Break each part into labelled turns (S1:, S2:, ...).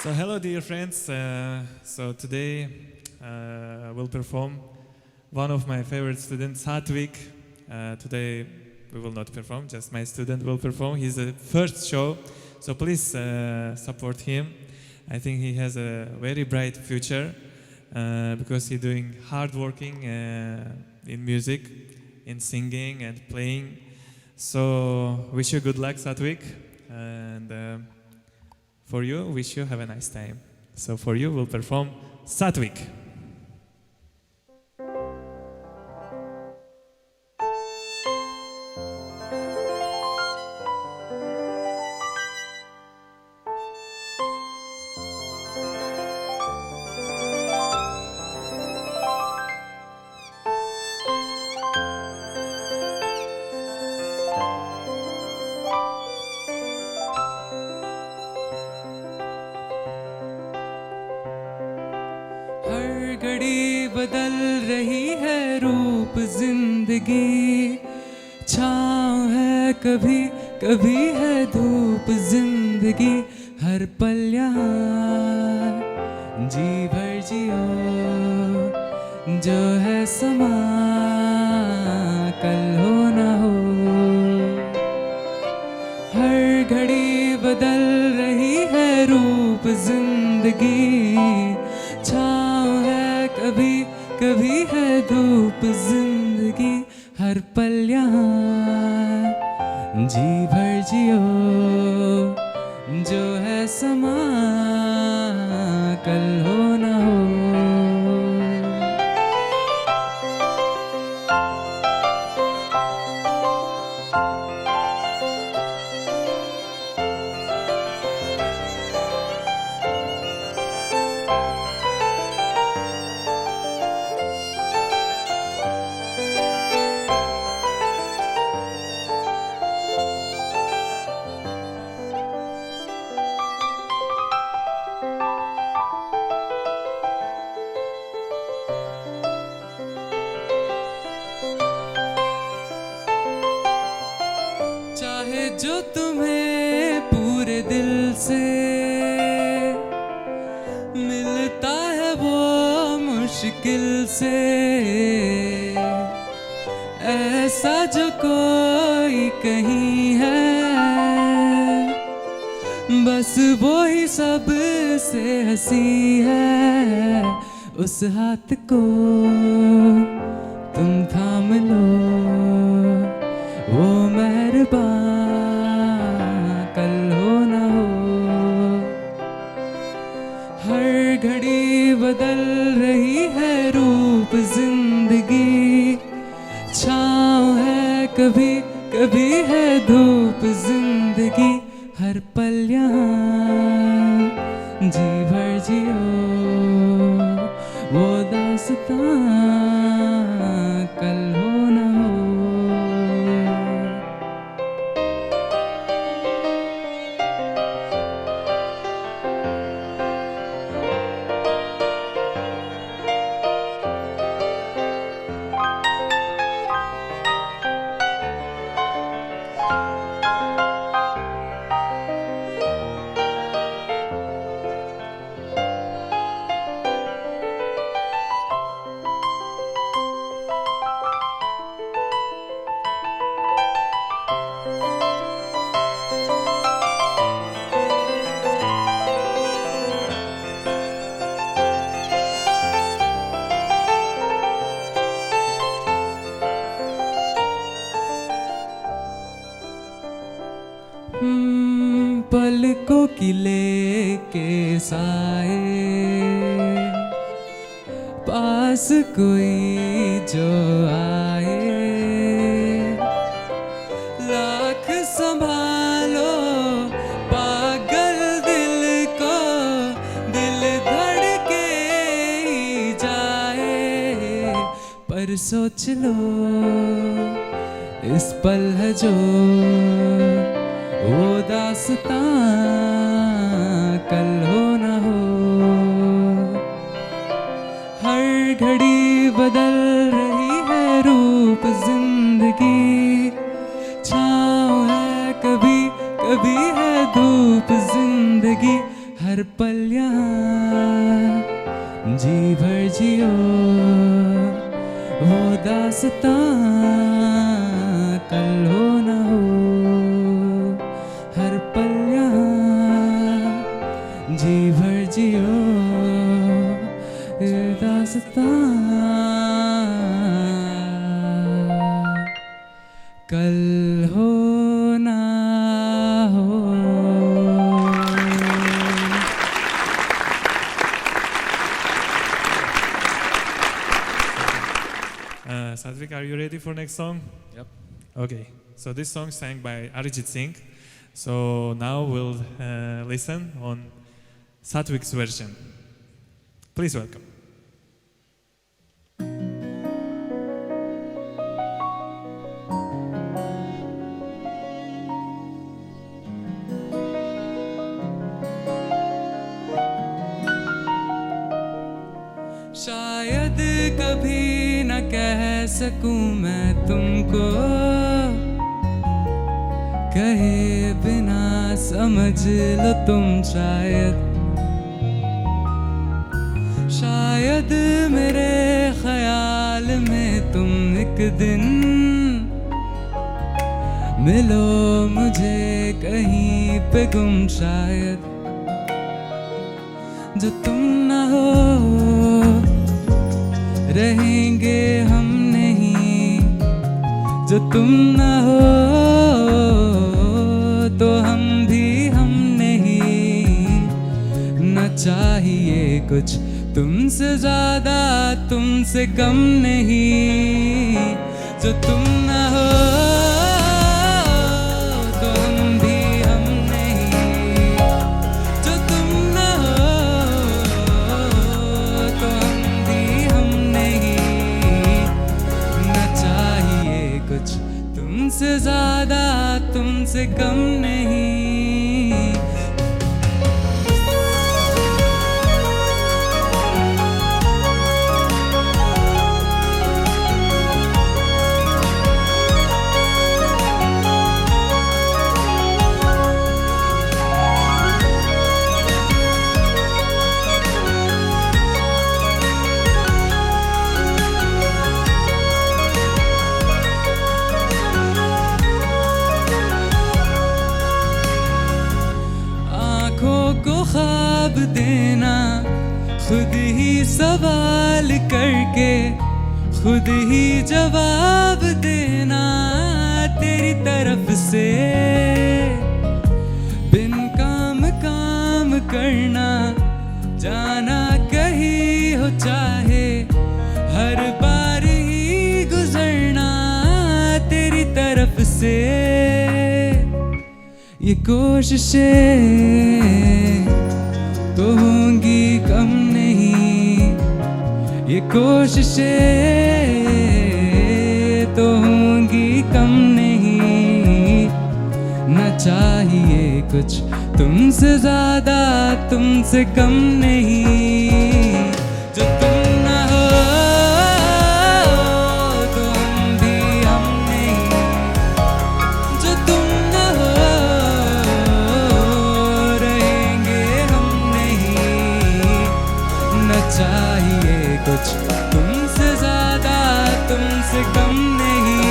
S1: So hello dear friends, so today we'll perform one of my favorite students, Satvik. Today we will not perform, just my student will perform. He's the first show, so please support him. I think he has a very bright future because he's doing hard working in music, in singing and playing. So wish you good luck, Satvik, and for you, wish you have a nice time. So for you, we'll perform Satvik.
S2: हर घड़ी बदल रही है रूप जिंदगी, छाँव है कभी कभी है धूप जिंदगी, हर पल यहाँ जी भर जियो, जो है समा कल हो ना हो। हर घड़ी बदल रही है रूप जिंदगी, छाँव है कभी कभी है धूप जिंदगी, हर पल यहाँ जी भर जियो, जो है समा कल हो ना हो। चाहे जो तुम्हें पूरे दिल से मिलता है वो मुश्किल से, ऐसा जो कोई कहीं है, बस वो ही सब से हंसी है। उस हाथ को तुम थाम लो, वो मेहरबान कल हो ना हो। हर घड़ी बदल रही है रूप जिंदगी, छाँव है कभी कभी है धूप जिंदगी, हर पल यहाँ जी भर जियो, वो दास्तां कल हो ना हो। पलकों की लेके साए, पास कोई जो आए, लाख संभालो पागल दिल को, दिल धड़के ही जाए। पर सोच लो इस पल है जो वो दास्तां कल हो ना हो। हर घड़ी बदल रही है रूप जिंदगी, छाँव है कभी कभी है धूप जिंदगी, हर पल यहाँ जी भर जियो, वो दास्तां कल हो न हो। हर पल यहाँ जी भर जियो, ये दास्तां कल हो ना हो।
S1: Satvik, are you ready for next song?
S2: Yep.
S1: Okay, so this song sang by Arijit Singh. So now we'll listen on Satvik's version. Please welcome.
S2: शायद कभी न कह सकूं मैं तुमको, कहे बिना समझ लो तुम। शायद मेरे ख्याल में तुम एक दिन मिलो मुझे कहीं पे गुम। शायद जो तुम ना हो रहेंगे हम नहीं, जो तुम ना हो तो हम भी हम नहीं। न चाहिए कुछ तुमसे ज्यादा तुमसे कम नहीं, जो तुम ना हो तो हम भी हम नहीं, जो तुम ना हो तो हम भी हम नहीं। न चाहिए कुछ तुमसे ज्यादा तुमसे कम नहीं। ख्वाब देना खुद ही सवाल करके, खुद ही जवाब देना तेरी तरफ से। बिन काम काम करना जाना कहीं हो चाहे, हर बार ही गुजरना तेरी तरफ से। ये कोशिशें तो होंगी कम नहीं, ये कोशिशें तो होंगी कम नहीं। न चाहिए कुछ तुमसे ज्यादा तुमसे कम नहीं, जो तुम ना हो तो हम भी हम नहीं, जो तुम ना हो रहेंगे हम नहीं। न चाहिए कुछ तुमसे ज्यादा तुमसे कम नहीं।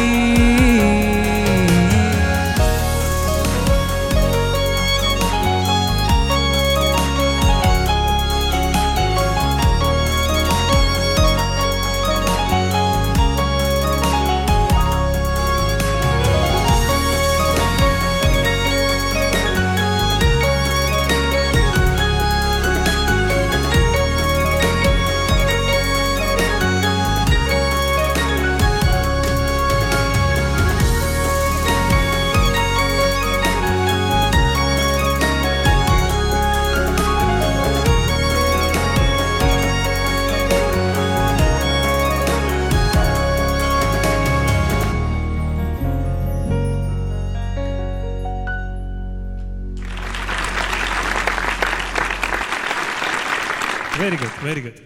S1: Very good, very good.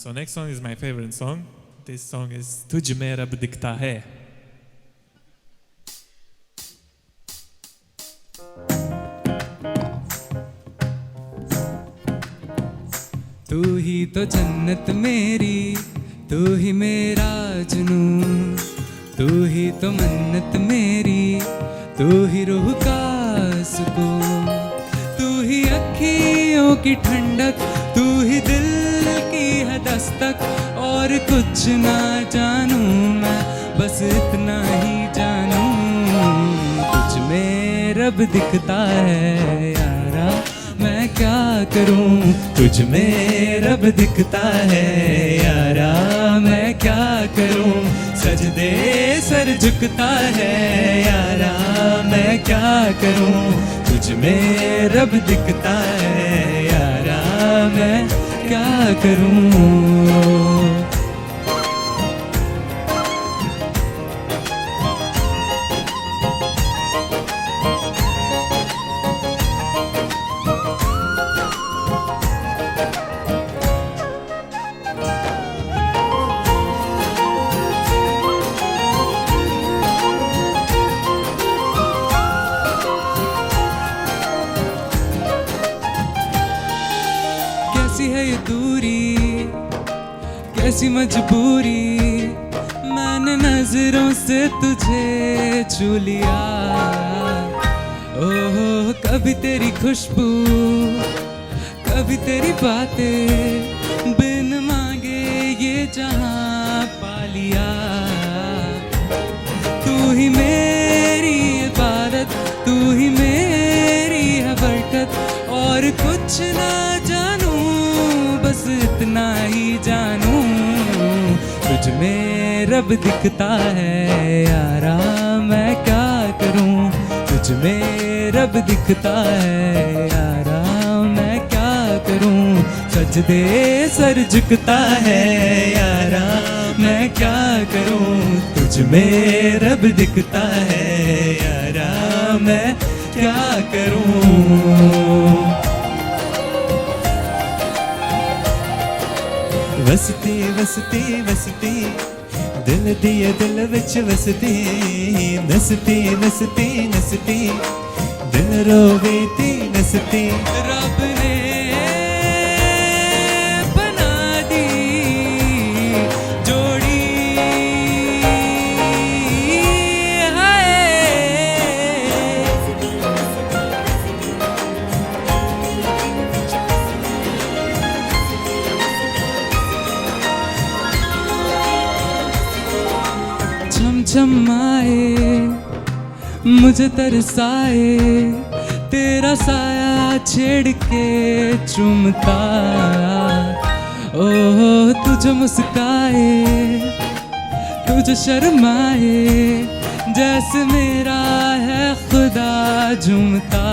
S1: So next song is my favorite song. This song is तुझ में रब दिखता है.
S2: तू ही तो जन्नत मेरी, तू ही मेरा जुनून, तू ही तो मन्नत मेरी, तू ही रूह का सुकून, तू ही अखियों की ठंडक, तू ही दिल की है दस्तक। और कुछ ना जानूं मैं, बस इतना ही जानूं, तुझ में रब दिखता है यारा, मैं क्या करूं। तुझ में रब दिखता है यारा, मैं क्या करूं। सजदे सर झुकता है यारा, मैं क्या करूं। तुझ में रब दिखता है यारा, मैं क्या करूं। कैसी है ये दूरी, कैसी मजबूरी, मैंने नजरों से तुझे छू लिया। ओहो कभी तेरी खुशबू, कभी तेरी बातें, बिन मांगे ये जहां पा लिया। तू ही मेरी इबादत, तू ही मेरी है बरकत। और कुछ ना जानूं, बस इतना ही जानूं, तुझ में रब दिखता है यारा, मैं क्या करूं। तुझ में रब दिखता है यारा, मैं क्या करूं। सजदे सर झुकता है यारा, मैं क्या करूं। तुझ में रब दिखता है यारा, मैं क्या करूं। वसती वसती वसती दिल दिए दिल विच वसती, नसती नसती नसती दिल रोवेती नसती। रब ने बना दी जोड़ी, छम आए मुझे तरसाए, तेरा साया छेड़ के चूमता। ओहो तुझे मुस्काए, तुझे शर्माए, जैसे मेरा है खुदा झूमता।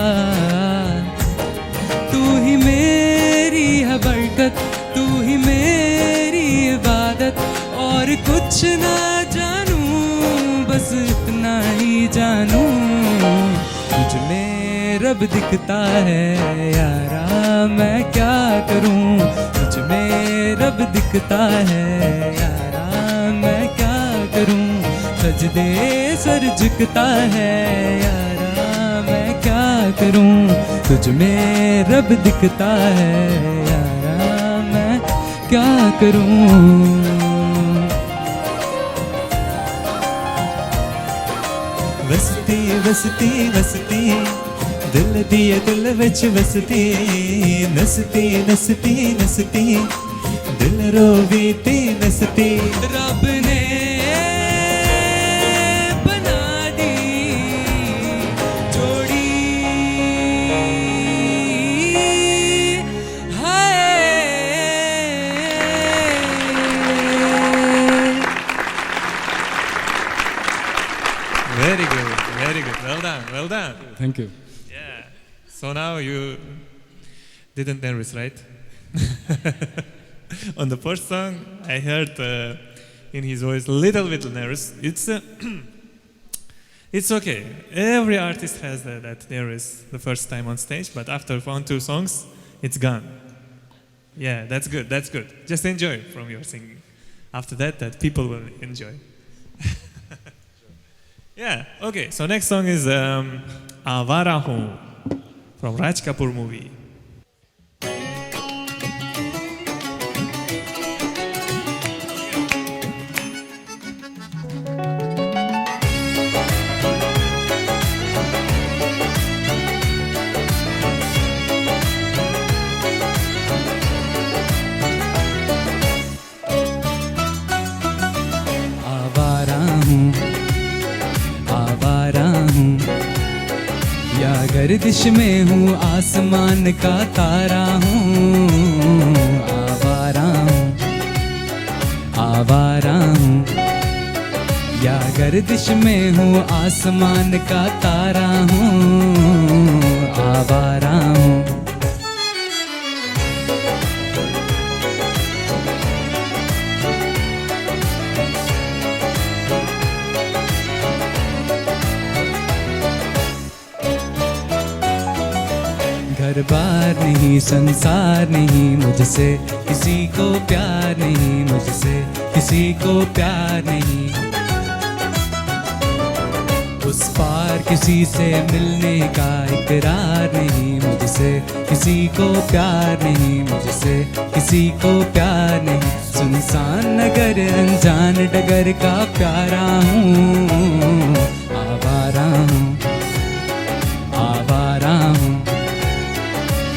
S2: तू ही मेरी है बरकत, तू ही मेरी इबादत। और कुछ ना जानूं, बस इतना ही जानूं, तुझ में रब दिखता है यारा, मैं क्या करूं। तुझ में रब दिखता है यारा, मैं क्या करूं। सजदे सर झुकता है यारा, मैं क्या करूं। तुझ में रब दिखता है यारा, मैं क्या करूं। वसती वसती वसती दिल दिए दिल विच वसती, नसती नसती नसती दिल रोवीती नसती। रब ने बना दी जोड़ी,
S1: Very good, very good. Well done, well done.
S2: Thank you.
S1: Yeah. So now you didn't nervous, right? On the first song, I heard in his voice a little bit nervous. It's okay. Every artist has that nervous the first time on stage, but after 1-2 songs, it's gone. Yeah, that's good. That's good. Just enjoy from your singing. After that people will enjoy. Yeah. Okay. So next song is Avara Hoon from Raj Kapoor movie.
S2: गर्दिश में हूँ आसमान का तारा हूँ, आवारा हूँ, आवारा हूँ। या गर्दिश में हूँ आसमान का तारा हूँ, आवारा हूँ। घर बार नहीं, संसार नहीं, मुझसे किसी को प्यार नहीं, मुझसे किसी को प्यार नहीं। उस पार किसी से मिलने का इकरार नहीं, मुझसे किसी को प्यार नहीं, मुझसे किसी को प्यार नहीं। सुनसान नगर अनजान डगर का प्यारा हूँ, आवारा हूँ, आवारा हूँ।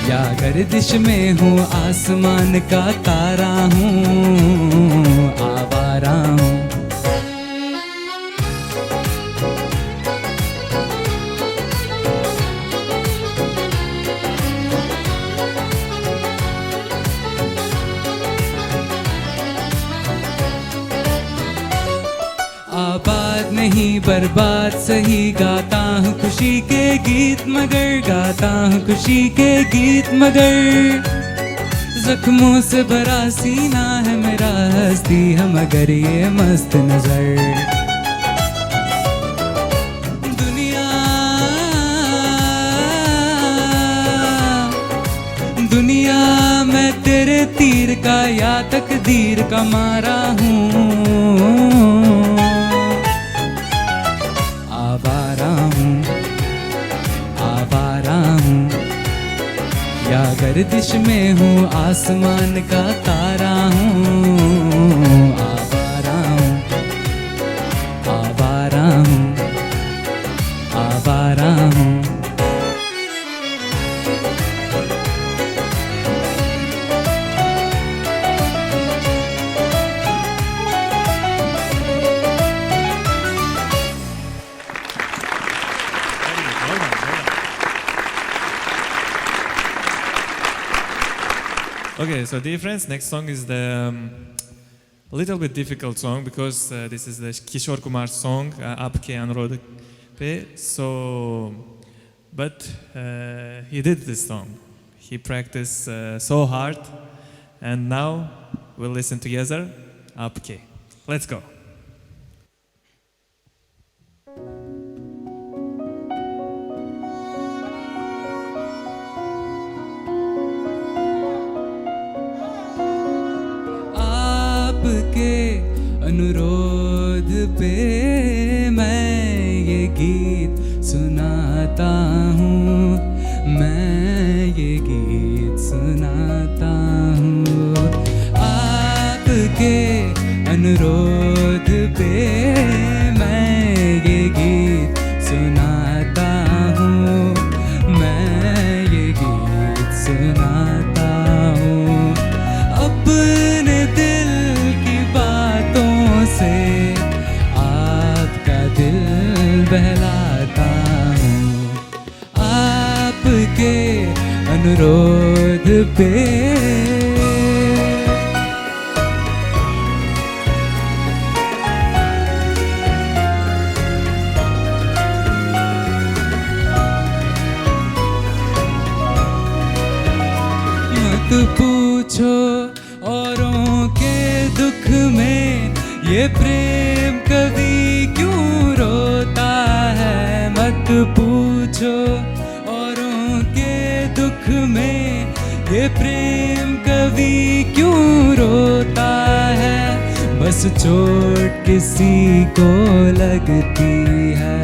S2: या गर्दिश में हूँ आसमान का तारा हूँ, आवारा हूँ। आबाद नहीं बर्बाद सही, गाता हूँ खुशी के गीत मगर, गाता हूँ खुशी के गीत मगर। जख्मों से भरा सीना है मेरा, हंसती है मगर ये मस्त नजर। दुनिया दुनिया मैं तेरे तीर का या तकदीर का मारा हूँ, आवारा हूँ, आवारा हूँ। या गर्दिश में हूँ आसमान का तारा हूँ, आवारा हूँ, आवारा हूँ, आवारा हूँ।
S1: Okay, so dear friends, next song is the little bit difficult song because this is the Kishore Kumar song, Aapke Anurod Pe. So, but he did this song. He practiced so hard, and now we'll listen together, Aapke. Let's go.
S2: आपके अनुरोध पे मैं ये गीत सुनाता हूँ, मैं ये गीत सुनाता हूँ। आपके अनुरोध पे मैं ये गीत सुनाता हूँ, मैं ये गीत सुनाता हूँ। अपने दिल की बातों से आपका दिल बहलाता हूँ। आपके अनुरोध पे मत पूछो औरों के दुख में ये प्रेम कभी क्यों रोता है। मत पूछो औरों के दुख में ये प्रेम कभी क्यों रोता है। बस चोट किसी को लगती है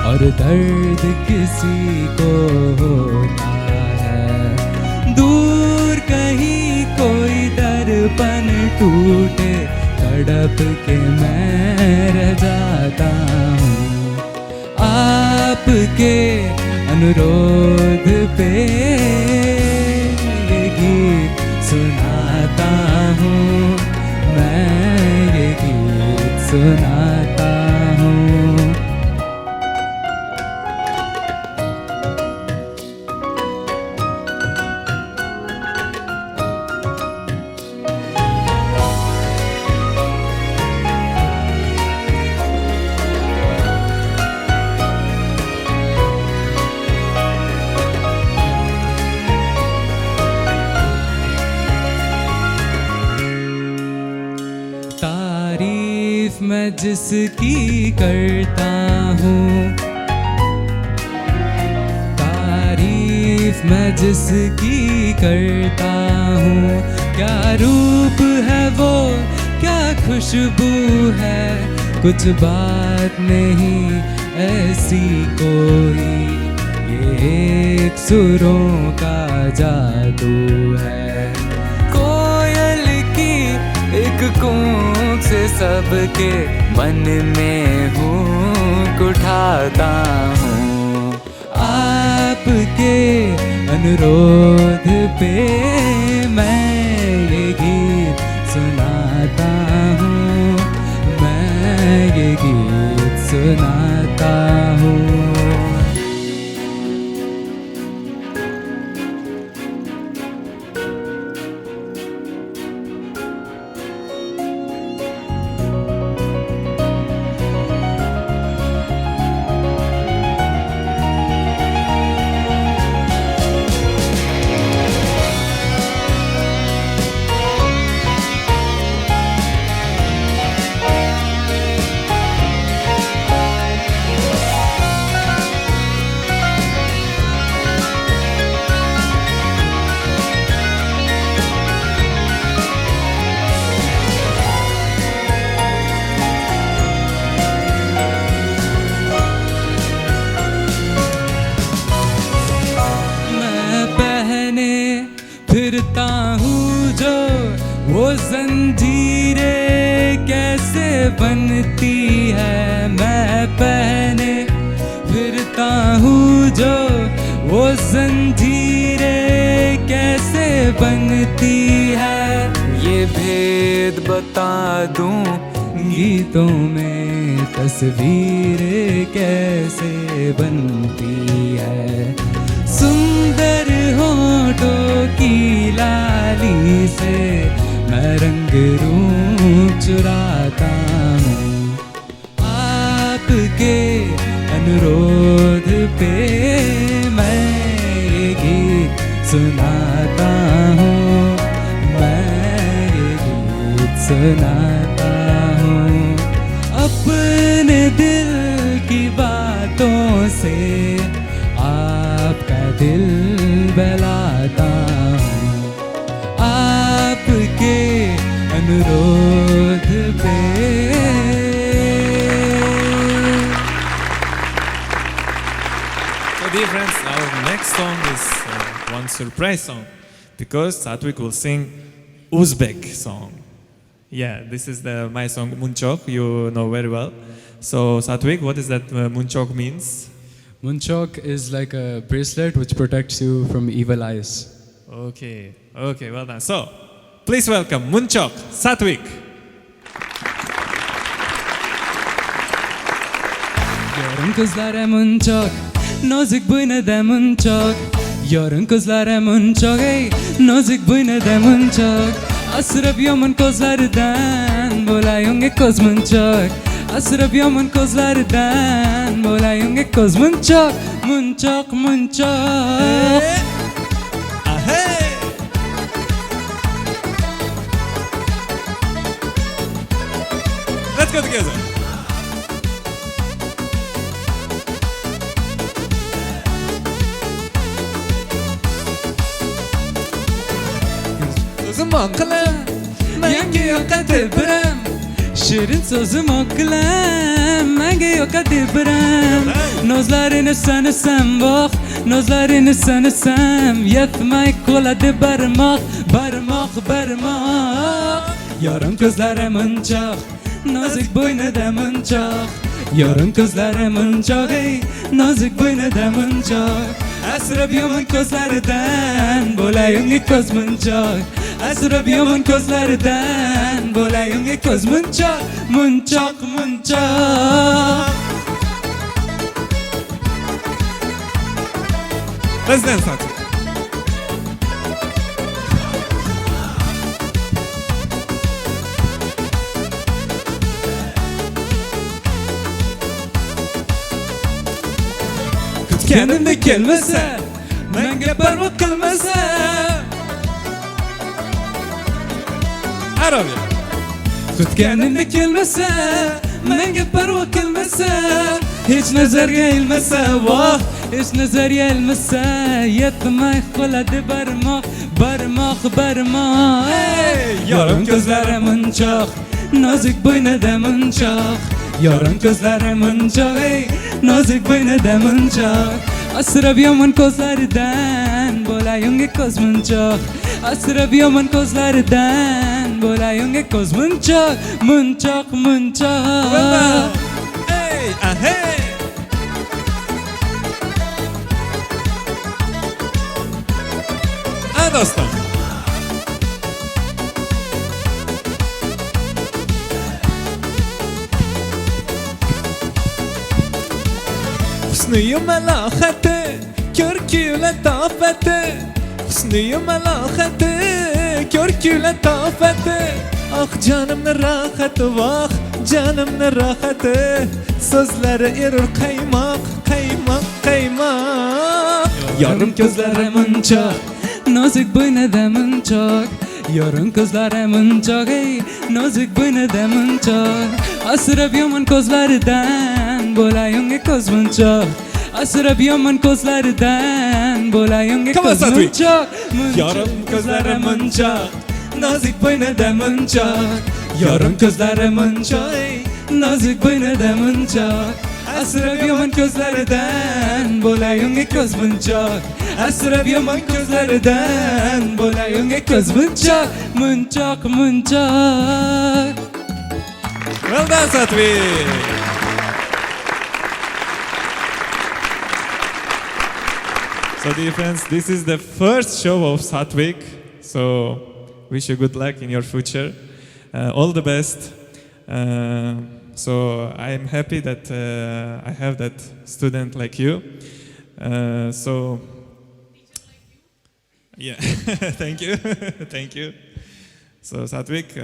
S2: और दर्द किसी को होता है। दूर कहीं कोई दर्पण टूटे, तड़प के मैं रह जाता हूँ। आपके अनुरोध पे ये गीत सुनाता हूँ, मैं ये गीत सुनाता हूँ। मैं जिसकी करता हूँ, तारीफ मैं जिसकी करता हूँ। क्या रूप है वो, क्या खुशबू है, कुछ बात नहीं ऐसी कोई, ये एक सुरों का जादू है। कोयल की एक कूक से सबके मन में हूँ उठाता हूँ। आपके अनुरोध पे मैं ये गीत सुनाता हूँ, मैं ये गीत सुनाता हूँ। फिरता हूँ जो वो जंजीरें कैसे बनती है, मैं पहने फिरता हूँ जो वो जंजीरें कैसे बनती है। ये भेद बता दूँ गीतों में तस्वीरें कैसे बनती है। सुंदर होठों की लाली से मैं रंग रूप चुराता हूँ। आपके अनुरोध पे मैं ये गीत सुनाता हूँ, मैं ये गीत सुनाता हूँ। अपने दिल की बातों से आपका दिल बहलाता हूँ। आपके अनुरोध पे।
S1: So dear friends, our next song is one surprise song, because Satwik will sing Uzbek song. Yeah, this is my song Munchok, you know very well. So Satwik, what is that Munchok means?
S2: Munchok is like a bracelet which protects you from evil eyes.
S1: Okay, well done. So, please welcome Munchok, Satwik.
S2: Yarın kızlara munchok, nozik boynada munchok. Yarın kızlara munchok, ey nozik boynada munchok. Asrab yaman kozlardan bolayunge koz munchok. Asrab yaman kozlardan bolayunge koz munchok. Munchok, munchok.
S1: Let's go together.
S2: Sözüm okla, menge yoka debrem. Şirin sözüm okla, menge yoka debrem. Nozlarını sanırsam bak, nozlarını sanırsam yetmey kola de barmak, barmak, barmak. Yarım gözlerimin çok, nazik boynudamın çok. Yarım gözlerimin çok, ey nazik boynudamın çok. Asrab yaman kozlardan bolayunge koz munchok. Asrab yaman kozlardan bolayunge koz munchok. Munchok, munchok.
S1: Let's dance, Satwik.
S2: Kendimde gelmese, menge parmak kılmasa.
S1: Arabi.
S2: Tut kendimde gelmese, Menge parmak ilmese Hiç nazar gelmese Vah hiç nazar gelmese Yetmek kuladı barmak Barmak barmak Yarım gözlere mınçak Nazik boyna da mınçak Yarım gözlere mınçak Nazik boyna da mınçak Asrab yaman kozlardan Bolayunge koz mınçak Asrab yaman kozlardan Bolayunge koz mınçak Mınçak mınçak
S1: Hey, hey. Ha dostum. Husnü melaheti, körkü letafeti. Husnü melaheti, körkü letafeti. Ah canımın rahati, vah canımın rahati. Sözleri erir kaymak, kaymak, kaymak.
S2: Yarım gözlere mınçak Nazik boyna da mınçak Yarım gözlere mınçak Nazik boyna da mınçak Asrab yaman kozlardan Bolayunge koz mınçak Asrab yaman kozlardan Bolayunge koz mınçak
S1: Yarım gözlere mınçak,
S2: Nazik boyna da mınçak Yarım gözlere mınçak Nazik boyna da mınçak Asrab yaman gözlerden Bolayunge koz mınçak Asrab yaman gözlerden Bolayunge koz mınçak Mınçak mınçak
S1: Well done, Satvik. So dear friends, this is the first show of Satvik. So wish you good luck in your future. All the best. So I am happy that I have that student like you. So yeah, thank you, thank you. So Satvik,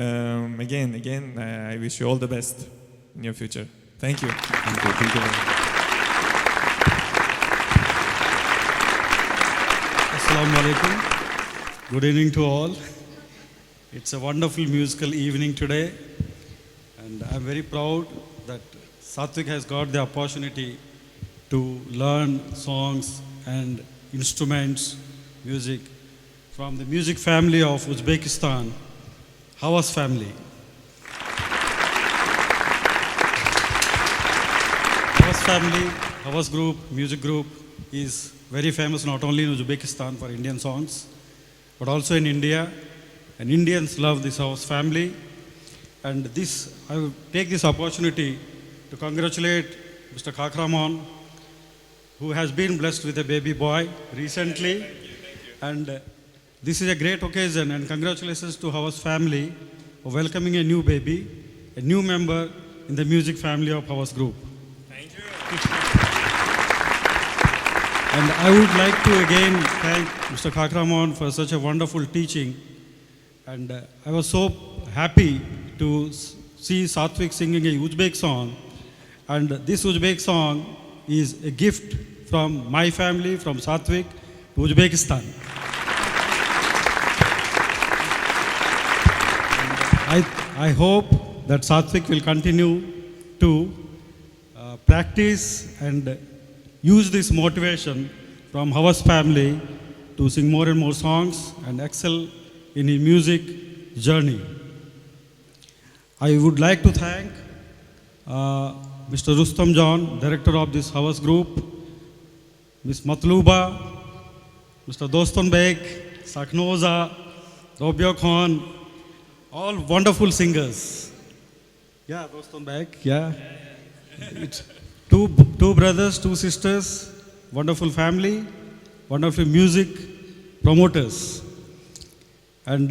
S1: again, I wish you all the best in your future. Thank you.
S3: Thank you. Thank you very much. Assalamu alaikum. Good evening to all. It's a wonderful musical evening today, and I'm very proud that Satvik has got the opportunity to learn songs and instruments, music from the music family of Uzbekistan, Havas family. Havas family, Havas group, music group is very famous not only in Uzbekistan for Indian songs, but also in India. And Indians love this Havas family. And this, I will take this opportunity to congratulate Mr. Kakraman, who has been blessed with a baby boy recently. And this is a great occasion, and congratulations to Havas family for welcoming a new baby, a new member in the music family of Havas group.
S1: Thank you.
S3: And I would like to again thank Mr. Kakraman for such a wonderful teaching. And I was so happy to see Satvik singing a Uzbek song. And this Uzbek song is a gift from my family, from Satvik to Uzbekistan. I hope that Satvik will continue to practice and use this motivation from Havas family to sing more and more songs and excel in his music journey. I would like to thank Mr. Rustam John, director of this Havas group, Ms. Matluba, Mr. Doston Beg, Saknoza, Robia Khan, all wonderful singers. Yeah, Doston Beg, yeah. It's two brothers, two sisters, wonderful family, wonderful music promoters. And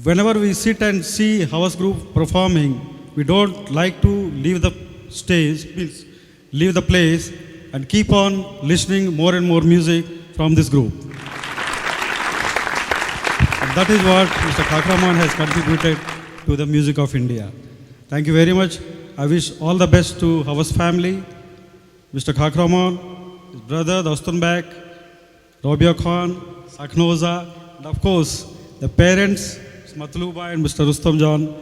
S3: whenever we sit and see Havas group performing, we don't like to leave the stage, means leave the place, and keep on listening more and more music from this group. And that is what Mr. Kakraman has contributed to the music of India. Thank you very much. I wish all the best to Havas family, Mr. Kakraman, his brother Doston Beg, Robia Khan, Saknoza, and of course the parents, Ms. Matluba and Mr. Rustam John.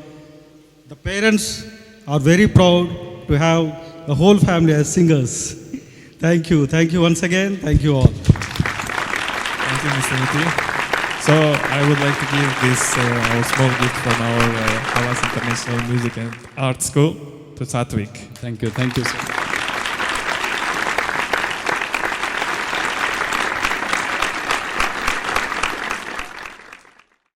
S3: The parents are very proud to have the whole family as singers. Thank you once again. Thank you all.
S1: Thank you, Mr. Niti. So I would like to give this our small gift from our Havas International Music and Art School to Satwik.
S2: Thank you, sir.